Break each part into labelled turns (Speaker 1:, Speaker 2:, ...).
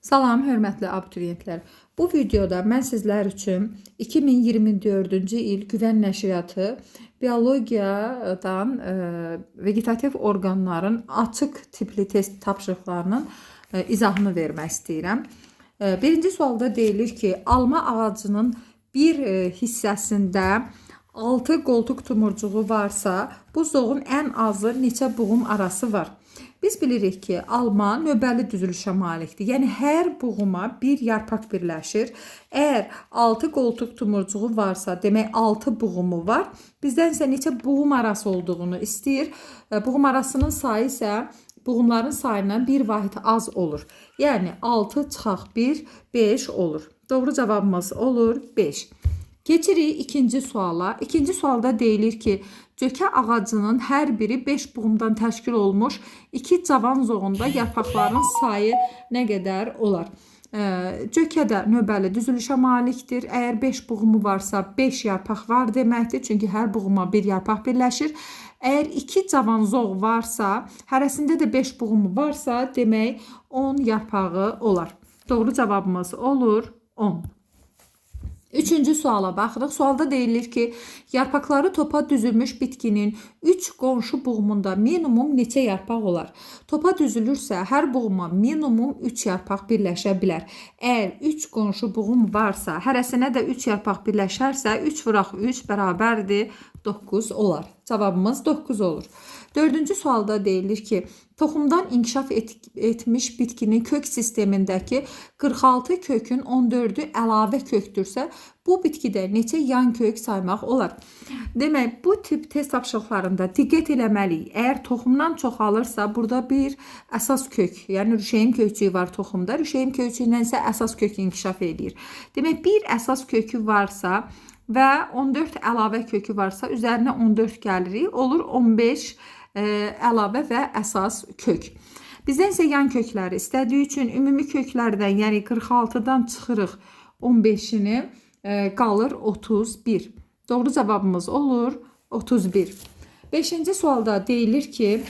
Speaker 1: Salam, hörmətli abituriyentlər. Bu videoda mən sizlər üçün 2024-cü il Güvən Nəşriyyatı biologiyadan vegetativ orqanların açıq tipli test tapşırıqlarının izahını vermək istəyirəm. Birinci sualda deyilir ki, alma ağacının bir hissəsində 6 qoltuq tumurcuğu varsa, bu zoğun ən azı neçə buğum arası var? Biz bilirik ki, alma növbəli düzülüşə malikdir. Yəni, hər buğuma bir yarpaq birləşir. Əgər 6 qoltuq tumurcuğu varsa, demək 6 buğumu var. Bizdən isə neçə buğum arası olduğunu istəyir. Buğum arasının sayı isə buğumların sayından bir vahid az olur. Yəni, 6 çıxaq 1, 5 olur. Doğru cavabımız olur 5. Keçirik ikinci suala. İkinci sualda deyilir ki, cökə ağacının hər biri 5 buğumdan təşkil olmuş 2 cavan zoğunda yarpaqların sayı nə qədər olar? Cökə də növbəli düzülüşə malikdir. Əgər 5 buğumu varsa 5 yarpaq var deməkdir. Çünki hər buğuma bir yarpaq birləşir. Əgər 2 cavan zoğ varsa, hərəsində də 5 buğumu varsa, demək 10 yarpağı olar. Doğru cavabımız olur 10. Üçüncü suala baxırıq. Sualda deyilir ki, yarpaqları topa düzülmüş bitkinin 3 qonşu buğumunda minimum neçə yarpaq olar? Topa düzülürsə, hər buğuma minimum 3 yarpaq birləşə bilər. Əgər 3 qonşu buğum varsa, hərəsinə də 3 yarpaq birləşərsə, 3 vuraq 3 bərabərdir 9 olar. Cavabımız 9 olur. Dördüncü sualda deyilir ki, toxumdan inkişaf etmiş bitkinin kök sistemindəki 46 kökün 14'ü əlavə kökdürsə, bu bitkidə neçə yan kök saymaq olar? Demək, bu tip test tapşırıqlarında diqqət eləməliyik. Əgər toxumdan çoxalırsa, burada bir əsas kök, yəni rüşeym kökçüyü var toxumda. Rüşeym kökçüyündən isə əsas kök inkişaf edir. Demək, bir əsas kökü varsa və 14 əlavə kökü varsa, üzərinə 14 gəlirik. Olur 15 əlavə və əsas kök. Bizdən isə yan kökləri istədiyi üçün ümumi köklərdən, yəni 46-dan çıxırıq 15'ini, qalır 31. Doğru cavabımız olur 31. 5-ci sualda deyilir ki,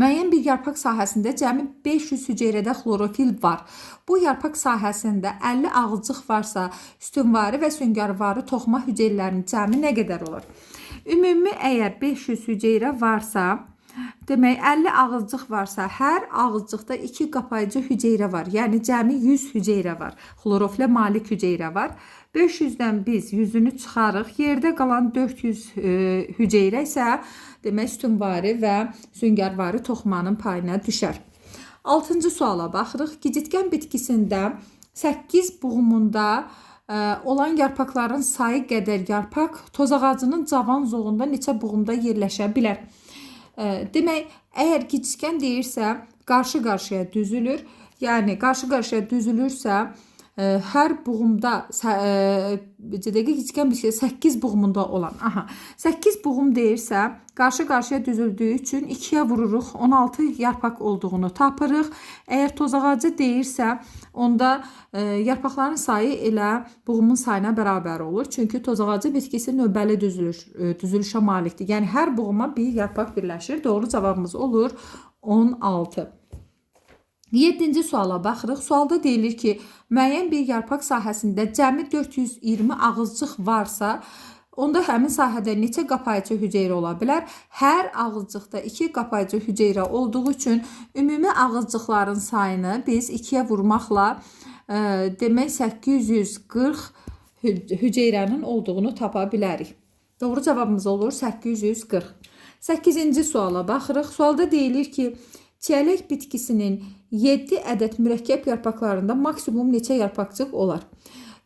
Speaker 1: müəyyən bir yarpaq sahəsində cəmi 500 hüceyrədə xlorofil var. Bu yarpaq sahəsində 50 ağızcıq varsa, sütunvari və süngərvari toxuma hüceyrələrinin cəmi nə qədər olur? Ümumi əgər 500 hüceyrə varsa, demək 50 ağızcıq varsa, hər ağızcıqda 2 qapayıcı hüceyrə var. Yəni cəmi 100 hüceyrə var. Xlorofilə malik hüceyrə var. 500-dən biz 100'ünü çıxarıq. Yerdə qalan 400 hüceyrə isə demək sütunvari və süngərvari toxumanın payına düşər. 6-cı suala baxırıq. Gicitgən bitkisində 8 buğumunda olan yarpaqların sayı qədər yarpaq toz ağacının cavan zoğunda neçə buğumda yerləşə bilər? Demək, əgər gicitgən deyirsə, qarşı-qarşıya düzülür. Yəni, qarşı-qarşıya düzülürsə, hər buğumda gicitgən 8 buğumunda olan, 8 buğum deyirsə, qarşı-qarşıya düzüldüyü üçün 2'yə vururuq, 16 yarpaq olduğunu tapırıq. Əgər toz ağacı deyirsə, onda yarpaqların sayı elə buğumun sayına bərabər olur. Çünki toz ağacı bitkisi növbəli düzülüşə malikdir. Yəni, hər buğuma bir yarpaq birləşir. Doğru cavabımız olur 16. 7-ci suala baxırıq. Sualda deyilir ki, müəyyən bir yarpaq sahəsində cəmi 420 ağızcıq varsa, onda həmin sahədə neçə qapayıcı hüceyrə ola bilər? Hər ağızcıqda 2 qapayıcı hüceyrə olduğu üçün ümumi ağızcıqların sayını biz 2'yə vurmaqla demək 840 hüceyrənin olduğunu tapa bilərik. Doğru cavabımız olur 840. 8-ci suala baxırıq. Sualda deyilir ki, çiyələk bitkisinin 7 ədəd mürəkkəb yarpaqlarında maksimum neçə yarpaqcıq olar?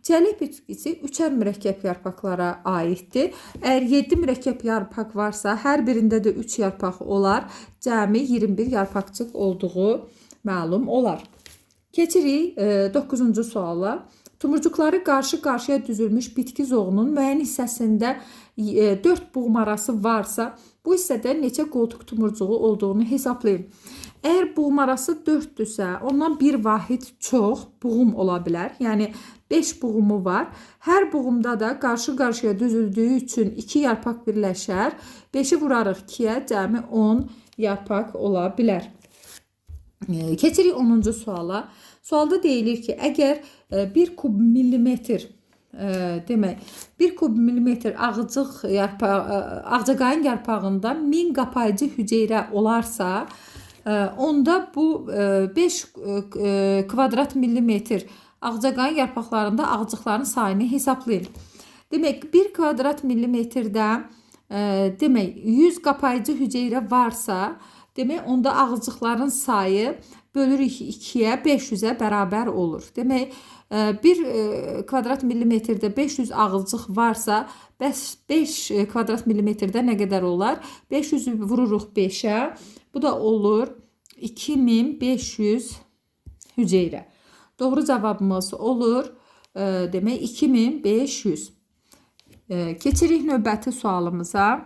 Speaker 1: Çiyələk bitkisi 3'ər mürəkkəb yarpaqlara aiddir. Əgər 7 mürəkkəb yarpaq varsa, hər birində də 3 yarpaq olar. Cəmi 21 yarpaqcıq olduğu məlum olar. Keçirik 9-cu suala. Tumurcuqları qarşı-qarşıya düzülmüş bitki zoğunun müəyyən hissəsində 4 buğum arası varsa, bu hissədə neçə qoltuq tumurcuğu olduğunu hesablayın. Əgər buğum arası 4'dürsə, ondan bir vahid çox buğum ola bilər. Yəni 5 buğumu var. Hər buğumda da qarşı-qarşıya düzüldüyü üçün 2 yarpaq birləşər. 5'i vurarıq 2'yə, cəmi 10 yarpaq ola bilər. Keçirik 10-cu suala. Sualda deyilir ki, əgər 1 kub millimetr demək 1 kub millimetr ağcaqayın yarpağında 1000 qapayıcı hüceyrə olarsa, onda bu 5 kvadrat millimetr ağcaqayın yarpaqlarında ağcıqların sayını hesablayın. Demək 1 kvadrat millimetrdə demək 100 qapayıcı hüceyrə varsa, demək onda ağcıqların sayı bölürük 2-yə 500-ə bərabər olur. Demək 1 kvadrat millimetrdə 500 ağcıq varsa, 5 kvadrat millimetrdə nə qədər olar? 500-ü vururuq 5-ə. Bu da olur 2500 hüceyrə. Doğru cavabımız olur demək 2500. Keçirik növbəti sualımıza.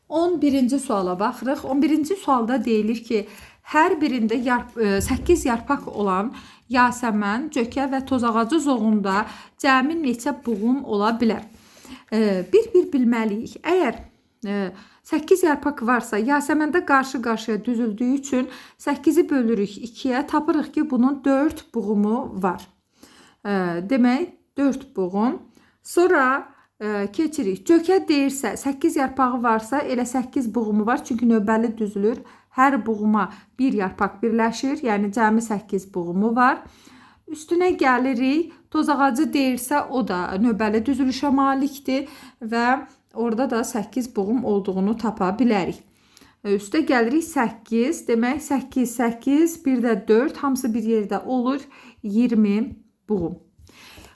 Speaker 1: 11-ci suala baxırıq. 11-ci sualda deyilir ki, hər birində 8 yarpaq olan yasəmən, cökə və tozağacı zoğunda cəmi neçə buğum ola bilər? Bir bilməliyik. Əgər 8 yarpaq varsa, yasəməndə qarşı-qarşıya düzüldüyü üçün 8-i bölürük 2-yə, tapırıq ki, bunun 4 buğumu var. Demək, 4 buğum. Sonra keçirik. Cökə deyirsə, 8 yarpağı varsa, elə 8 buğumu var. Çünki növbəli düzülür. Hər buğuma bir yarpaq birləşir. Yəni, cəmi 8 buğumu var. Üstünə gəlirik. Tozağacı deyirsə, o da növbəli düzülüşə malikdir. Və orada da 8 buğum olduğunu tapa bilərik. Üstə gəlirik 8. Demək, 8, 8, bir də 4. Hamısı bir yerdə olur. 20 buğum.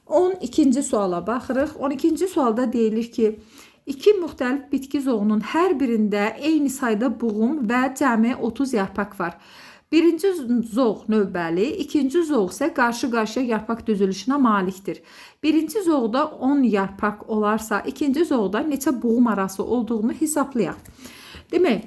Speaker 1: 12-ci suala baxırıq. 12-ci sualda deyilir ki, 2 müxtəlif bitki zoğunun hər birində eyni sayda buğum və cəmi 30 yarpaq var. Birinci zoğ növbəli, ikinci zoğ isə qarşı-qarşıya yarpaq düzülüşünə malikdir. Birinci zoğda 10 yarpaq olarsa, ikinci zoğda neçə buğum arası olduğunu hesablayaq. Demək,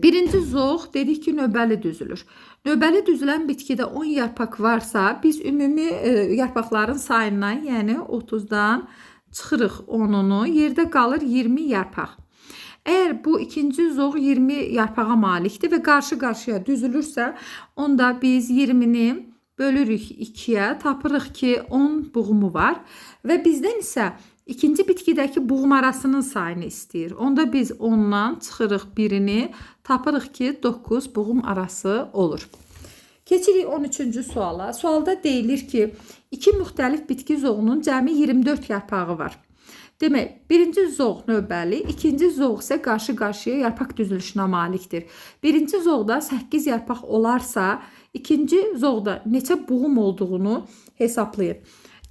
Speaker 1: birinci zoğ dedik ki, növbəli düzülür. Növbəli düzülən bitkidə 10 yarpaq varsa, biz ümumi yarpaqların sayından, yəni 30-dan çıxırıq 10-unu, yerdə qalır 20 yarpaq. Əgər bu ikinci zoğ 20 yarpağa malikdir və qarşı-qarşıya düzülürsə, onda biz 20-ni bölürük 2-yə, tapırıq ki, 10 buğumu var və bizdən isə İkinci bitkidəki buğum arasının sayını istəyir. Onda biz 10-dan çıxırıq birini, tapırıq ki, 9 buğum arası olur. Keçirik 13-cü suala. Sualda deyilir ki, 2 müxtəlif bitki zoğunun cəmi 24 yarpağı var. Demək, birinci zoğ növbəli, ikinci zoğ isə qarşı-qarşıya yarpaq düzülüşünə malikdir. Birinci zoğda 8 yarpaq olarsa, ikinci zoğda neçə buğum olduğunu hesablayın.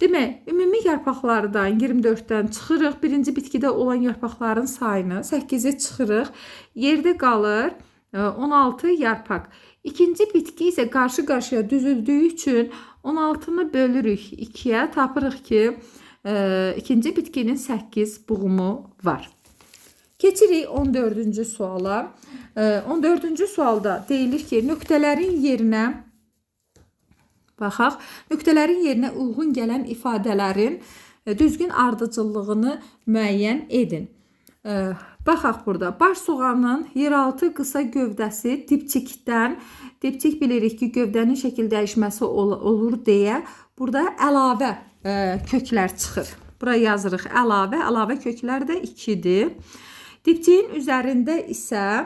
Speaker 1: Demək, ümumi yarpaqlardan 24-dən çıxırıq. Birinci bitkidə olan yarpaqların sayını 8-i çıxırıq. Yerdə qalır 16 yarpaq. İkinci bitki isə qarşı-qarşıya düzüldüyü üçün 16-nı bölürük 2-yə. Tapırıq ki, ikinci bitkinin 8 buğumu var. Keçirik 14-cü suala. 14-cü sualda deyilir ki, nöqtələrin yerinə baxaq, nöqtələrin yerinə uyğun gələn ifadələrin düzgün ardıcıllığını müəyyən edin. Baxaq burada. Baş soğanın yeraltı qısa gövdəsi dipçik bilirik ki, gövdənin şəkil dəyişməsi olur deyə burada əlavə köklər çıxır. Buraya yazırıq əlavə. Əlavə köklər də 2-dir. Dipçiyin üzərində isə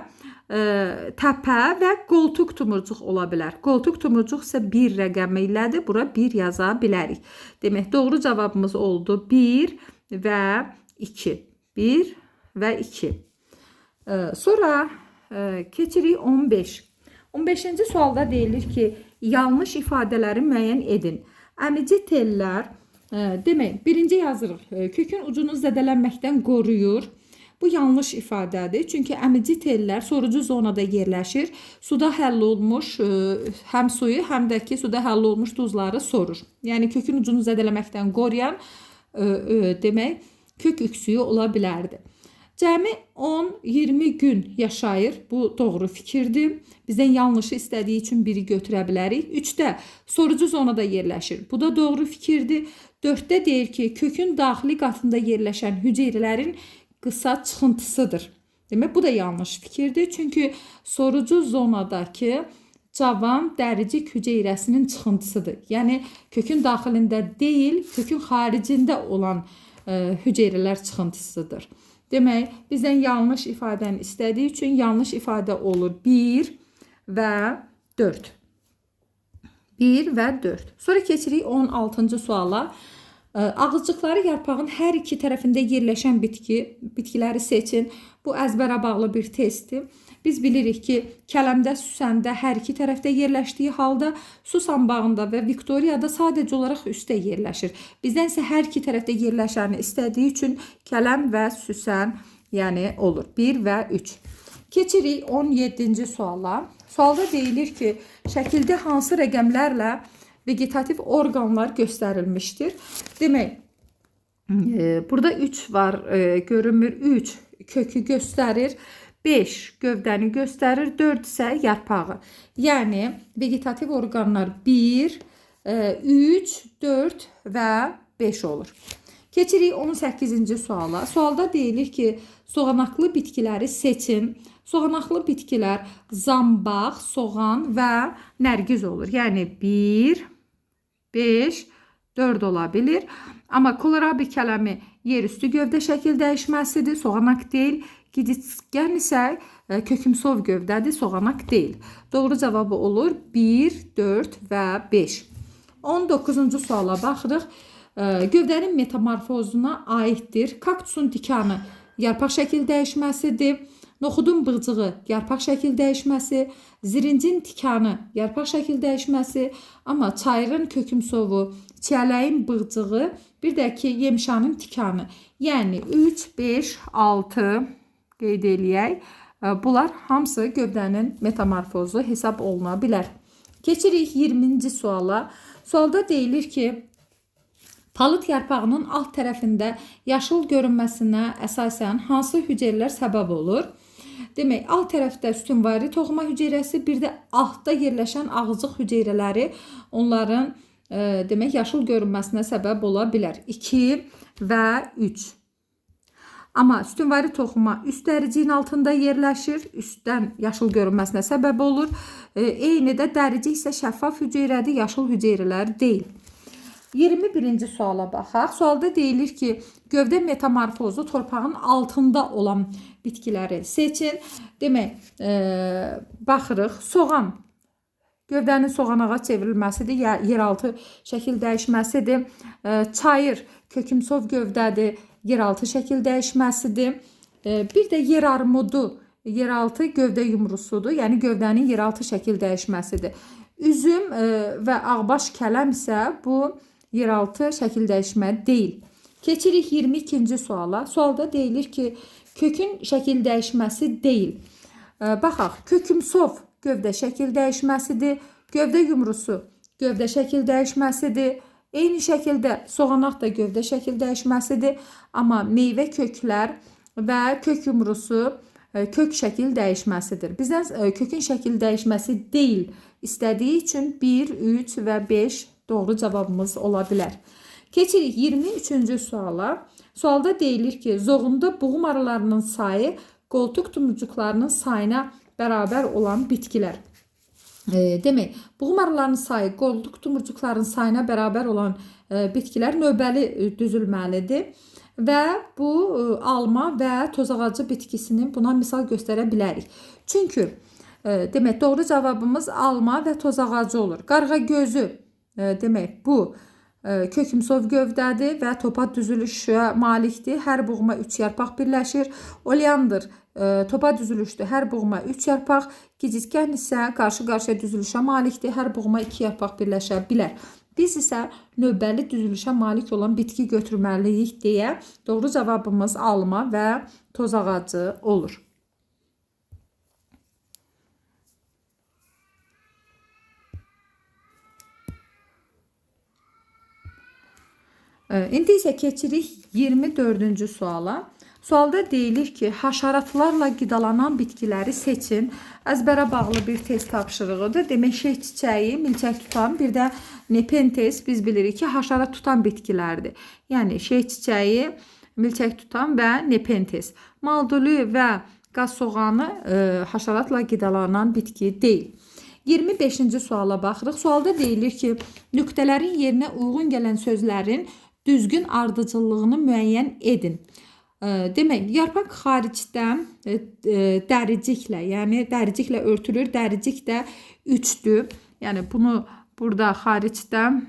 Speaker 1: təpə və qoltuq tumurcuq ola bilər. Qoltuq tumurcuq isə 1 rəqəmi ilədir. Bura 1 yaza bilərik. Demək, doğru cavabımız oldu 1 və 2. 1 və 2. Sonra keçirik 15. 15-ci sualda deyilir ki, yanlış ifadələri müəyyən edin. Əmici tellər, demək, birinci yazırıq, kökün ucunu zədələnməkdən qoruyur. Bu yanlış ifadədir. Çünki əmici tellər sorucu zonada yerləşir. Suda həll olmuş, həm suyu, həm də ki, suda həll olmuş duzları sorur. Yəni, kökün ucunu zədələməkdən qoruyan, demək, kök üksüyü ola bilərdi. Cəmi 10-20 gün yaşayır. Bu doğru fikirdir. Bizdən yanlışı istədiyi üçün biri götürə bilərik. 3-də sorucu zonada yerləşir. Bu da doğru fikirdir. 4-də deyir ki, kökün daxili qatında yerləşən hüceyrələrin qısa çıxıntısıdır. Demək, bu da yanlış fikirdir. Çünki sorucu zonadakı cavan dəricik hüceyrəsinin çıxıntısıdır. Yəni, kökün daxilində deyil, kökün xaricində olan hüceyrələr çıxıntısıdır. Demək, bizdən yanlış ifadəni istədiyi üçün yanlış ifadə olur 1 və 4. 1 və 4. Sonra keçirik 16-cı suala. Ağızcıqları yarpağın hər iki tərəfində yerləşən bitkiləri seçin. Bu əzbərə bağlı bir testdir. Biz bilirik ki, kələmdə, süsəndə hər iki tərəfdə yerləşdiyi halda susam bağında və Viktoriyada sadəcə olaraq üstə yerləşir. Bizdən isə hər iki tərəfdə yerləşəni istədiyi üçün kələm və süsən yəni olur. 1 və 3. Keçirik 17-ci suala. Sualda deyilir ki, şəkildə hansı rəqəmlərlə vegetativ orqanlar göstərilmişdir? Demək, burada 3 var, görünmür. 3 kökü göstərir, 5 gövdəni göstərir, 4 isə yarpağı. Yəni, vegetativ orqanlar 1, 3, 4 və 5 olur. Keçirik 18-ci suala. Sualda deyilir ki, soğanaqlı bitkiləri seçin. Soğanaqlı bitkilər zambaq, soğan və nərgiz olur. Yəni 1, 5, 4 ola bilir. Amma kohlrabi kələmi yerüstü gövdə şəkil dəyişməsidir, soğanaq deyil. Gicikən isə kökümsov gövdədir, soğanaq deyil. Doğru cavabı olur 1, 4 və 5. 19-cu suala baxırıq. Gövdənin metamorfozuna aiddir. Kaktusun tikanı yarpaq şəkil dəyişməsidir. Noxudun bığcığı yarpaq şəkil dəyişməsi, zirincin tikanı yarpaq şəkil dəyişməsi, amma çayırın kökümsovu, çiyələyin bığcığı, bir də ki, yemşanın tikanı. Yəni 3, 5, 6 qeyd eləyək. Bunlar hamısı gövdənin metamorfozu hesab oluna bilər. Keçirik 20-ci suala. Sualda deyilir ki, palıd yarpağının alt tərəfində yaşıl görünməsinə əsasən hansı hüceyrələr səbəb olur? Demək, alt tərəfdə sütunvari toxuma hüceyrəsi, bir də altda yerləşən ağızcıq hüceyrələri onların demək, yaşıl görünməsinə səbəb ola bilər. 2 və 3. Amma sütunvari toxuma üst dəriciyin altında yerləşir, üstdən yaşıl görünməsinə səbəb olur. Eyni də dəricik isə şəffaf hüceyrədir, yaşıl hüceyrələr deyil. 21-ci suala baxaq. Sualda deyilir ki, gövdə metamorfozu torpağın altında olan bitkiləri seçin. Demək, baxırıq, soğan, gövdənin soğanağa çevrilməsidir, yeraltı şəkil dəyişməsidir. Çayır, kökümsov gövdədir, yeraltı şəkil dəyişməsidir. Bir də yer armudu, yeraltı gövdə yumrusudur, yəni gövdənin yeraltı şəkil dəyişməsidir. Üzüm və ağbaş kələm isə bu yeraltı şəkil dəyişmə deyil. Keçirik 22-ci suala. Sualda deyilir ki, kökün şəkil dəyişməsi deyil. Baxaq, kökümsov gövdə şəkil dəyişməsidir, gövdə yumrusu gövdə şəkil dəyişməsidir, eyni şəkildə soğanaq da gövdə şəkil dəyişməsidir, amma meyvə köklər və kök yumrusu kök şəkil dəyişməsidir. Bizdən kökün şəkil dəyişməsi deyil istədiyi üçün 1, 3 və 5 doğru cavabımız ola bilər. Keçirik 23-cü suala. Sualda deyilir ki, zoğunda buğum arılarının sayı qoltuq tumurcuqlarının sayına bərabər olan bitkilər. Demək, buğum arılarının sayı qoltuq tumurcuqlarının sayına bərabər olan bitkilər növbəli düzülməlidir. Və bu alma və tozağacı bitkisinin buna misal göstərə bilərik. Çünki demək, doğru cavabımız alma və tozağacı olur. Qarğa gözü demək, bu kökümsov gövdədir və topa düzülüşə malikdir. Hər buğuma 3 yarpaq birləşir. Oleander topa düzülüşdür. Hər buğuma 3 yarpaq. Gicitkən isə qarşı-qarşıya düzülüşə malikdir. Hər buğuma 2 yarpaq birləşə bilər. Biz isə növbəli düzülüşə malik olan bitki götürməliyik deyə doğru cavabımız alma və tozağacı olur. İndi isə keçirik 24-cü suala. Sualda deyilir ki, haşaratlarla qidalanan bitkiləri seçin. Əzbərə bağlı bir test tapşırığıdır. Demək, şeh çiçəyi, milçək tutan, bir də nepenthes biz bilirik ki, haşarat tutan bitkilərdir. Yəni, şeh çiçəyi milçək tutan və nepenthes. Maldülü və qaz soğanı haşeratla qidalanan bitki deyil. 25-ci suala baxırıq. Sualda deyilir ki, nöqtələrin yerinə uyğun gələn sözlərin düzgün ardıcıllığını müəyyən edin. Demək, yarpaq xaricdən dəriciklə, yəni dəriciklə örtülür. Dəricik də 3-dür. Yəni bunu burada xaricdən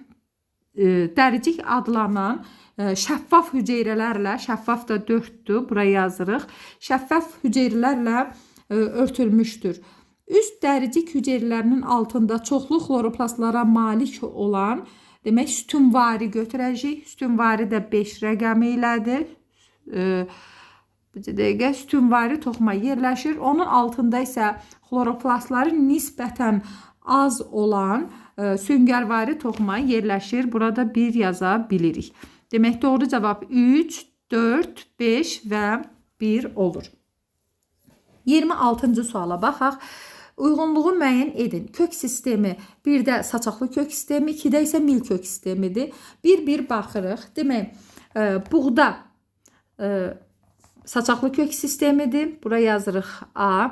Speaker 1: dəricik adlanan şəffaf hüceyrələrlə, şəffaf da 4-dür, buraya yazırıq. Şəffaf hüceyrələrlə örtülmüşdür. Üst dəricik hüceyrələrinin altında çoxlu xloroplastlara malik olan, demək, sütunvari götürəcəyik. Sütunvari də 5 rəqəmi ilədir. Sütunvari toxuma yerləşir. Onun altında isə xloroplastları nisbətən az olan süngərvari toxuma yerləşir. Burada 1 yaza bilirik. Demək, doğru cavab 3, 4, 5 və 1 olur. 26-cı suala baxaq. Uyğunluğu müəyyən edin. Kök sistemi 1-də saçaqlı kök sistemi, 2-də isə mil kök sistemidir. Bir-bir baxırıq. Demək, buğda saçaqlı kök sistemidir. Bura yazırıq A.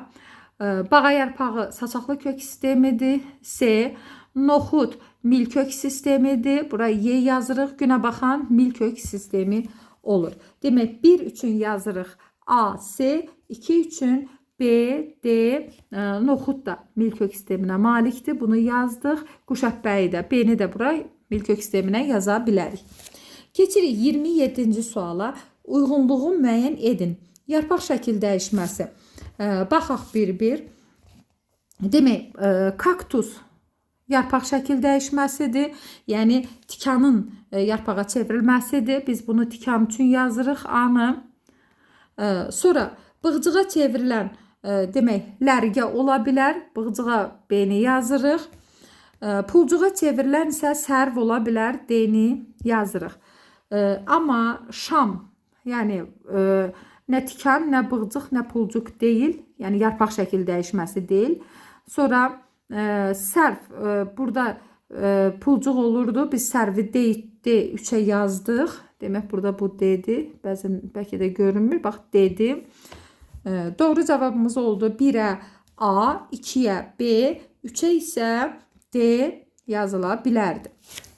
Speaker 1: Bağa yarpağı saçaqlı kök sistemidir. C. Noxud mil kök sistemidir. Bura Y yazırıq. Günə baxan mil kök sistemi olur. Demək, 1 üçün yazırıq A, C, 2 üçün B, D, noxud da mil kök sisteminə malikdir. Bunu yazdıq. Quşəbbəyi də, B-ni də bura mil kök sisteminə yaza bilərik. Keçirik 27-ci suala. Uyğunluğu müəyyən edin. Yarpaq şəkil dəyişməsi. Baxaq bir-bir. Demək, kaktus yarpaq şəkil dəyişməsidir. Yəni, tikanın yarpağa çevrilməsidir. Biz bunu tikan üçün yazırıq A-nı. Sonra bığcığa çevrilən, demək, lərgə ola bilər. Bığcığa B-ni yazırıq. Pulcuğa çevrilən isə sərv ola bilər. D-ni yazırıq. Amma şam, yəni nə tikan, nə bığcıq, nə pulcuq deyil. Yəni yarpaq şəkil dəyişməsi deyil. Sonra sərv, burada pulcuq olurdu. Biz sərvi D3-ə yazdıq. Demək, burada bu D-dir. Bəzən bəlkə də görünmür. Bax, D-dir. Doğru cavabımız oldu. 1-ə A, 2-ə B, 3-ə isə D yazıla bilərdi.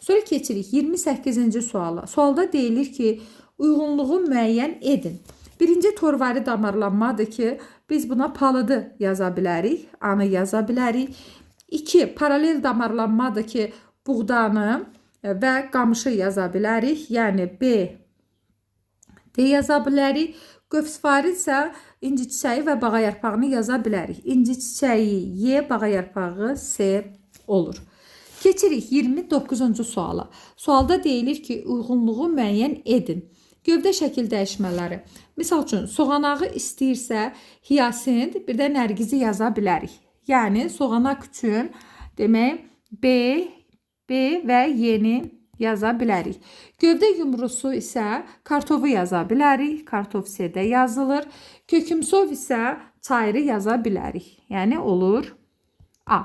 Speaker 1: Sonra keçirik 28-ci suala. Sualda deyilir ki, uyğunluğu müəyyən edin. Birinci torvari damarlanmadır ki, biz buna palıdı yaza bilərik. A-nı yaza bilərik. 2. Paralel damarlanmadır ki, buğdanı və qamışı yaza bilərik. Yəni B, D yaza bilərik. Qövsvari isə inci çiçəyi və bağa yarpağını yaza bilərik. İnci çiçəyi Y, bağa yarpağı S olur. Keçirik 29-cu suala. Sualda deyilir ki, uyğunluğu müəyyən edin. Gövdə şəkil dəyişmələri. Misal üçün, soğanağı istəyirsə, hiyasint, bir də nərgizi yaza bilərik. Yəni, soğanaq üçün, demək, B və Y-ni yaza bilərik. Gövdə yumrusu isə kartofu yaza bilərik. Kartof C-də yazılır. Kökümsov isə çayırı yaza bilərik. Yəni, olur A.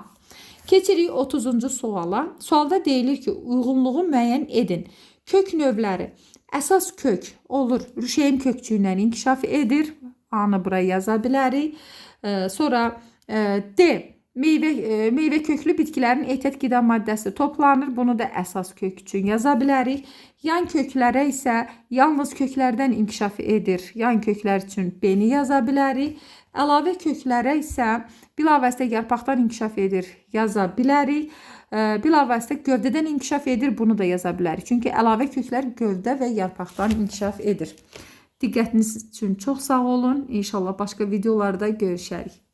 Speaker 1: Keçirik 30-cu suala. Sualda deyilir ki, uyğunluğu müəyyən edin. Kök növləri. Əsas kök olur. Rüşeyin kökçüyündən inkişaf edir. A-nı buraya yaza bilərik. Sonra D. Meyvə köklü bitkilərin ehtiyat qida maddəsi toplanır. Bunu da əsas kök üçün yaza bilərik. Yan köklərə isə yalnız köklərdən inkişaf edir. Yan köklər üçün B-ni yaza bilərik. Əlavə köklərə isə bilavasitə yarpaqdan inkişaf edir. Yaza bilərik. Bilavasitə gövdədən inkişaf edir. Bunu da yaza bilərik. Çünki əlavə köklər gövdə və yarpaqdan inkişaf edir. Diqqətiniz üçün çox sağ olun. İnşallah başqa videolarda görüşərik.